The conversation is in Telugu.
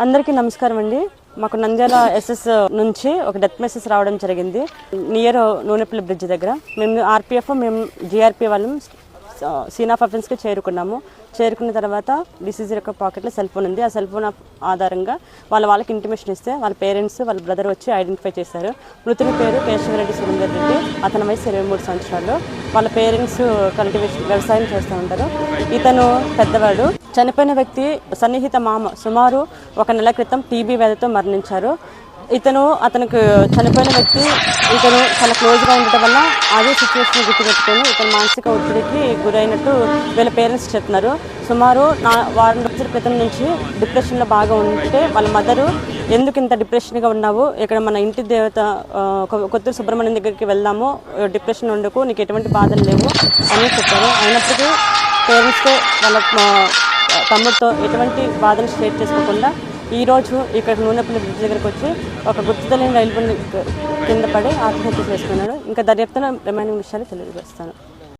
అందరికీ నమస్కారం అండి. మాకు నంద్యాల ఎస్ఎస్ నుంచి ఒక డెత్ మెసేజ్ రావడం జరిగింది. నియర్ నూనెపల్లి బ్రిడ్జ్ దగ్గర మేము ఆర్పిఎఫ్ జిఆర్పి వాళ్ళం సీన్ ఆఫ్ అఫెన్స్కి చేరుకున్న తర్వాత డిసీజ్ యొక్క పాకెట్లో సెల్ ఫోన్ ఉంది. ఆ సెల్ ఫోన్ ఆధారంగా వాళ్ళకి ఇంటిమేషన్ ఇస్తే వాళ్ళ పేరెంట్స్ వాళ్ళ బ్రదర్ వచ్చి ఐడెంటిఫై చేశారు. మృతుని పేరు కేశవరెడ్డి సురేందర్ రెడ్డి, అతని వయసు 23 సంవత్సరాలు. వాళ్ళ పేరెంట్స్ కల్టివేషన్ వ్యవసాయం చేస్తూ ఉంటారు. ఇతను పెద్దవాడు. చనిపోయిన వ్యక్తి సన్నిహిత మామ సుమారు 1 నెల క్రితం టీబీ వ్యాధితో మరణించారు. అతనికి చనిపోయిన వ్యక్తి ఇతను చాలా క్లోజ్గా ఉండటం వల్ల అదే సిచ్యువేషన్ గుర్తుపెట్టుకొని ఇతను మానసిక ఒత్తిడికి గురైనట్టు వీళ్ళ పేరెంట్స్ చెప్తున్నారు. సుమారు వారం రోజుల క్రితం నుంచి డిప్రెషన్లో బాగా ఉంటే వాళ్ళ మదరు ఎందుకు ఇంత డిప్రెషన్గా ఉన్నావు, ఇక్కడ మన ఇంటి దేవత కొత్తూరు సుబ్రహ్మణ్యం దగ్గరికి వెళ్దాము, డిప్రెషన్ ఉండకు, నీకు ఎటువంటి బాధలు లేవు అని చెప్పారు. అయినప్పటికీ పేరెంట్స్తో వాళ్ళ తమ్ముడితో ఎటువంటి బాధలు షేర్ చేసుకోకుండా ఈరోజు ఇక్కడ నూనెపల్లి బ్రిడ్జ్ దగ్గరకు వచ్చి ఒక గుర్తు తెలియని రైలు కింద పడి ఆత్మహత్య చేసుకున్నాడు. ఇంకా దర్యాప్తులో రిమైనింగ్ విషయాలు తెలియజేస్తాను.